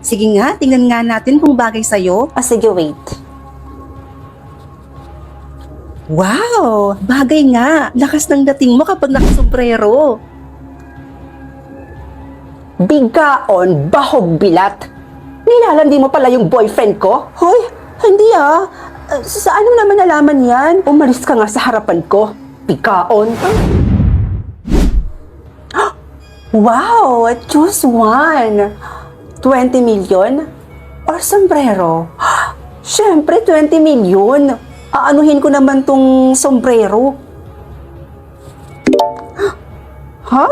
Sige nga, tingnan nga natin kung bagay sa'yo. Sige, wait. Wow! Bagay nga! Lakas ng dating mo kapag nakasombrero. Bigaon, bahog bilat. Nilalandi mo pala yung boyfriend ko? Hoy, hindi ah. Saan mo naman nalaman yan? Umalis ka nga sa harapan ko. Bigaon. Wow! Choose one. 20 million? Or sombrero? Siyempre, 20 million. Aanuhin ko naman tong sombrero. Ha?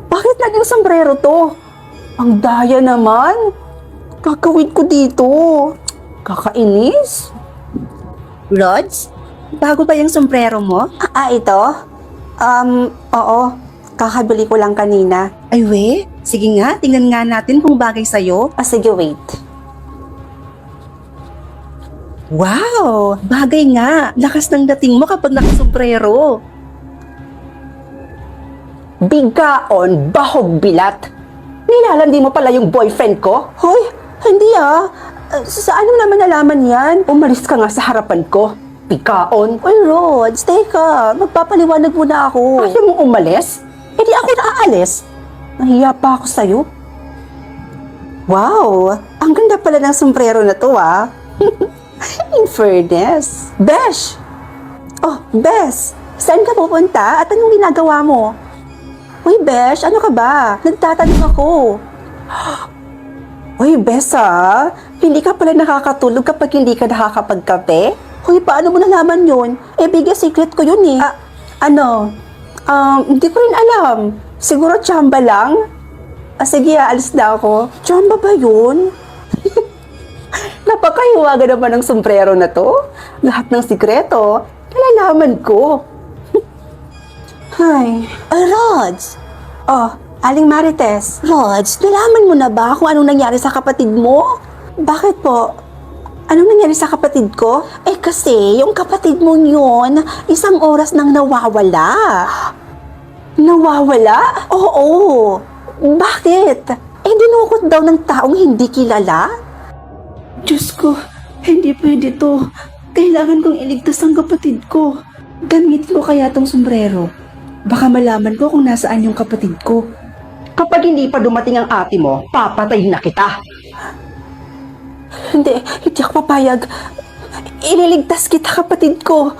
Bakit naging sombrero to? Ang daya naman. Kakawin ko dito. Kakainis. Rods, bago ba yung sombrero mo? Ito? Oo. Kakabili ko lang kanina. Ay we, sige nga, tingnan nga natin kung bagay sa'yo. Sige, wait. Wow! Bagay nga! Lakas ng dating mo kapag nakasombrero. Bigaon, bahog bilat. Nilalandi mo pala yung boyfriend ko? Hoy, hindi ah. Saan mo naman nalaman yan? Umalis ka nga sa harapan ko. Bigaon. Uy, Rods, teka. Magpapaliwanag muna ako. Ayaw mo umalis? Eh di ako naaalis. Nahiya pa ako sa'yo. Wow! Ang ganda pala ng sombrero na to ah. In fairness. Besh! Oh, Bes! Saan ka pupunta at anong ginagawa mo? Uy, Besh, ano ka ba? Nagtatanong ako. Uy, Bes hindi ka pala nakakatulog kapag hindi ka nakakapagkape? Uy, paano mo nalaman yun? Biggest secret ko yun eh. Hindi ko rin alam. Siguro tsamba lang? Sige, alis na ako. Tsamba ba yun? Napakahiwaga naman ng sombrero na to. Lahat ng sikreto, nalalaman ko. Ay, Rods! Aling Marites. Rods, nalaman mo na ba kung anong nangyari sa kapatid mo? Bakit po? Anong nangyari sa kapatid ko? Kasi yung kapatid mo yun, isang oras nang nawawala. Nawawala? Oo. Bakit? Dinukot daw ng taong hindi kilala? Diyos ko, hindi pwede to. Kailangan kong iligtas ang kapatid ko. Gamitin ko kaya tong sombrero. Baka malaman ko kung nasaan yung kapatid ko. Kapag hindi pa dumating ang ate mo, papatayin na kita. Hindi ako papayag. Ililigtas kita, kapatid ko.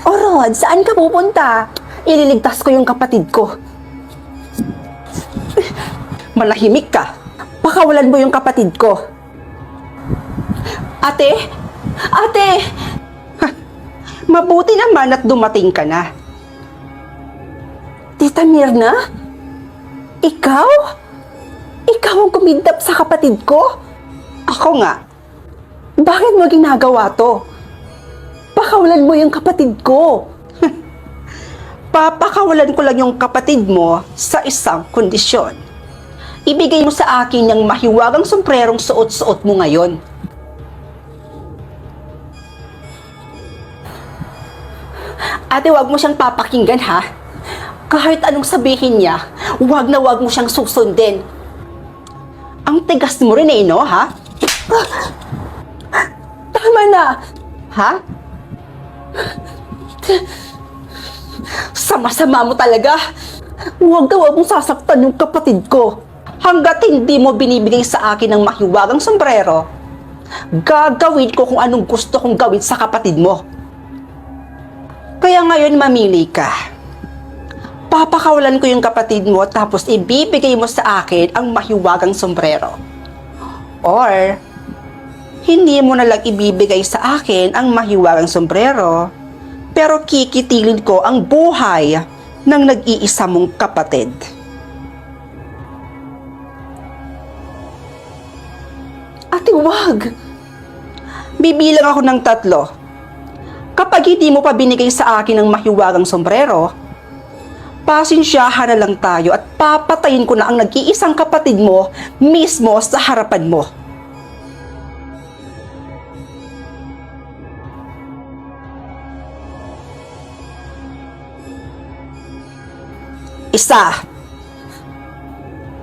Rod, saan ka pupunta? Ililigtas ko yung kapatid ko. Malahimik ka. Pakawalan mo yung kapatid ko. Ate? Ate! Mabuti naman at dumating ka na. Tita Mirna? Ikaw? Ikaw ang kumidnap sa kapatid ko? Ako nga. Bakit mo ginagawa to? Pakawalan mo yung kapatid ko. Papakawalan ko lang yung kapatid mo sa isang kondisyon. Ibigay mo sa akin yung mahiwagang sombrerong suot-suot mo ngayon. Ate, wag mo siyang papakinggan ha. Kahit anong sabihin niya, wag na wag mo siyang susundin. Ang tigas mo rin no, ha? Tama na! Ha? Sama-sama mo talaga. Huwag na huwag mong sasaktan yung kapatid ko. Hanggat hindi mo binibigay sa akin ng mahiwagang sombrero, gagawin ko kung anong gusto kong gawin sa kapatid mo. Kaya ngayon mamili ka. Papakawalan ko yung kapatid mo tapos ibibigay mo sa akin ang mahiwagang sombrero. Or, hindi mo na lang ibibigay sa akin ang mahiwagang sombrero, pero kikitilin ko ang buhay ng nag-iisa mong kapatid. Ate, wag! Bibilang ako ng 3. Kapag hindi mo pa binigay sa akin ang mahiwagang sombrero, pasensyahan na lang tayo at papatayin ko na ang nag-iisang kapatid mo mismo sa harapan mo. Isa,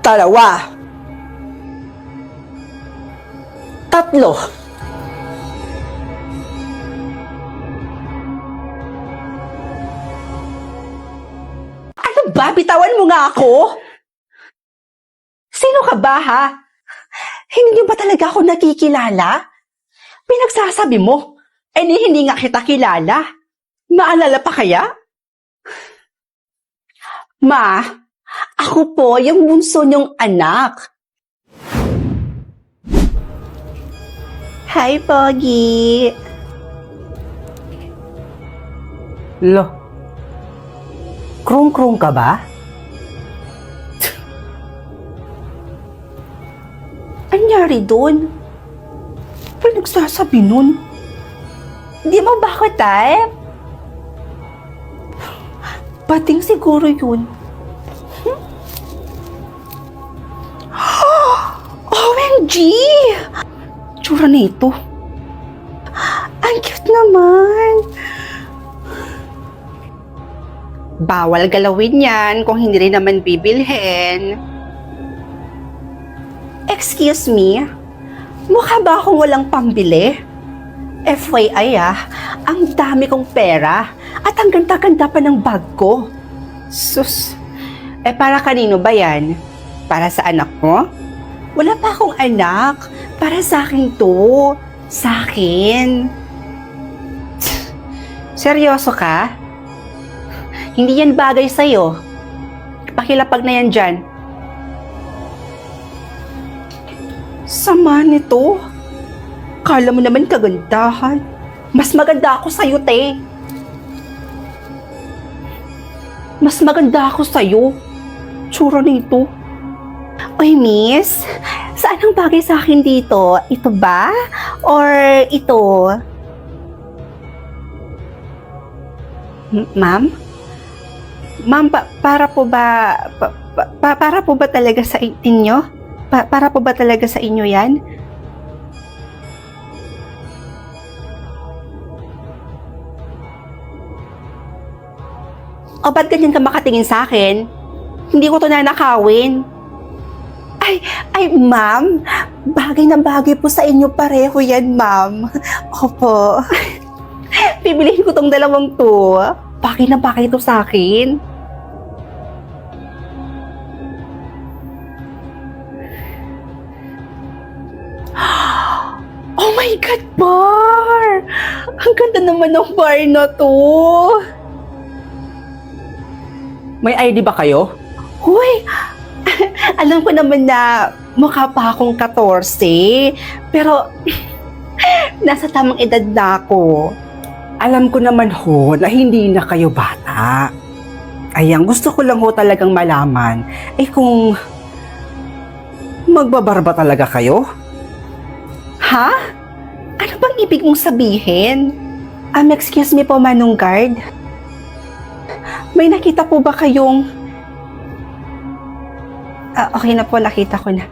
2, 3. Ano ba? Bitawan mo nga ako? Sino ka ba, ha? Hindi ba talaga ako nakikilala? Pinagsasabi mo, hindi nga kita kilala. Maalala pa kaya? Ma, ako po yung bunso niyong anak. Hi, Pogi. Lo, krung-krung ka ba? Anyari doon? Pinagsasabi nun? Di mo ba ako type? Bating siguro yun. OMG! Tsura nito. Ang cute naman. Bawal galawin yan kung hindi rin naman bibilhin. Excuse me? Mukha ba akong walang pambili? FYI ang dami kong pera at ang ganda-ganda pa ng bag ko. Sus, para kanino ba yan? Para sa anak mo? Wala pa akong anak. Para sa akin to. Sa akin. Seryoso ka? Hindi yan bagay sa'yo. Pakilapag na yan dyan. Sama nito. Kala mo naman kagandahan. Mas maganda ako sa'yo, te. Mas maganda ako sa'yo. Tsura nito. Oy, miss. Saan ang bagay sa akin dito? Ito ba? Or ito? Ma'am? Ma'am, para po ba... para po ba talaga sa inyo? Para po ba talaga sa inyo yan? O ba't ganyan ka makatingin sa akin? Hindi ko to nanakawin. Ay, ma'am. Bagay na bagay po sa inyo pareho yan, ma'am. Opo. Bibilihin ko tong dalawang to. Bagay na bagay to sa akin. Oh my God, bar! Ang ganda naman ng bar na to. May ID ba kayo? Huy! Alam ko naman na mukha pa akong 14, pero nasa tamang edad na ako. Alam ko naman ho na hindi na kayo bata. Ayan, gusto ko lang ho talagang malaman, kung magbabarba talaga kayo? Ha? Ano bang ibig mong sabihin? Excuse me po, Manong Guard. May nakita po ba kayong... okay na po, nakita ko na.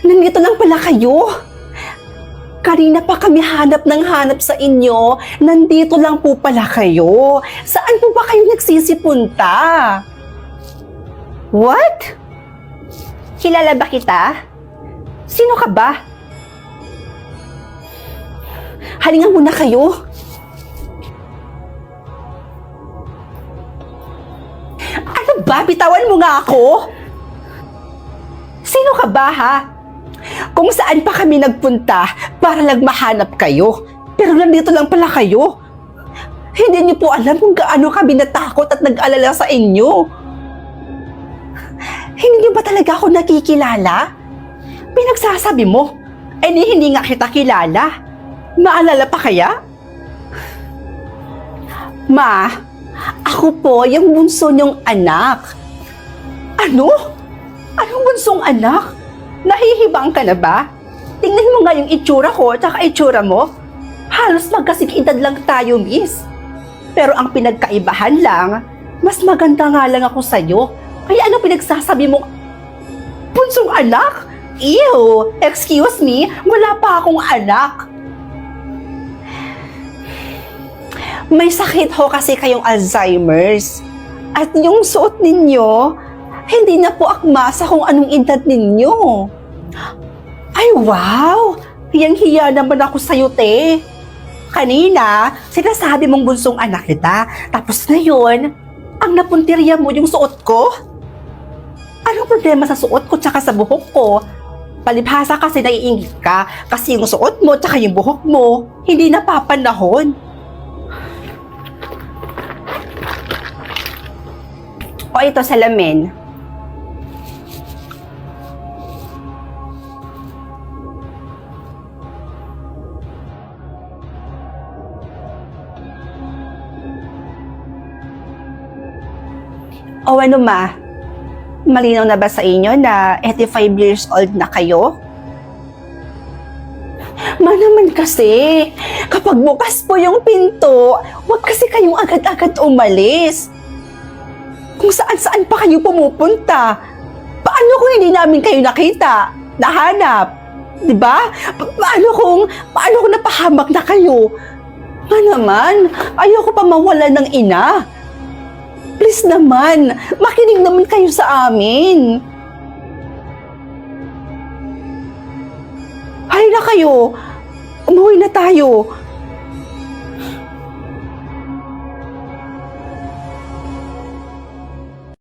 Nandito lang pala kayo. Kanina pa kami hanap sa inyo. Nandito lang po pala kayo. Saan po ba kayo nagsisipunta? What? Kilala ba kita? Sino ka ba? Halika muna kayo. Ano ba? Bitawan mo nga ako? Sino ka ba, ha? Kung saan pa kami nagpunta para lang mahanap kayo. Pero nandito lang pala kayo. Hindi niyo po alam kung gaano kami natakot at nag-alala sa inyo. Hindi niyo ba talaga ako nakikilala? Pinagsasabi mo, hindi nga kita kilala. Maalala pa kaya? Ma, ako po yung bunso niyong anak. Ano? Anong bunsong anak? Nahihibang ka na ba? Tingnan mo nga yung itsura ko at itsura mo. Halos magkasing edad lang tayo, miss. Pero ang pinagkaibahan lang, mas maganda nga lang ako sa'yo. Kaya ano pinagsasabi mo? Bunsong anak? Ew! Excuse me, wala pa akong anak. May sakit ho kasi kayong Alzheimer's. At yung suot ninyo, hindi na po akma sa kung anong edad ninyo. Ay, wow! Hiyang-hiya naman ako sa'yo, te. Kanina, sinasabi mong bunsong anak kita. Tapos ngayon, ang napuntirya mo yung suot ko? Anong problema sa suot ko tsaka sa buhok ko? Palibhasa kasi naiingit ka kasi yung suot mo tsaka yung buhok mo hindi napapanahon. O ito salamin. O ano ma? Malinaw na ba sa inyo na 85 years old na kayo? Ma naman kasi, kapag bukas po yung pinto, huwag kasi kayong agad-agad umalis. Kung saan-saan pa kayo pumupunta. Paano kung hindi namin kayo nakita, nahanap? Diba? Paano kung napahamak na kayo? Ma naman, ayoko pa mawala ng ina. Please naman, makinig naman kayo sa amin. Halina kayo, umuwi na tayo.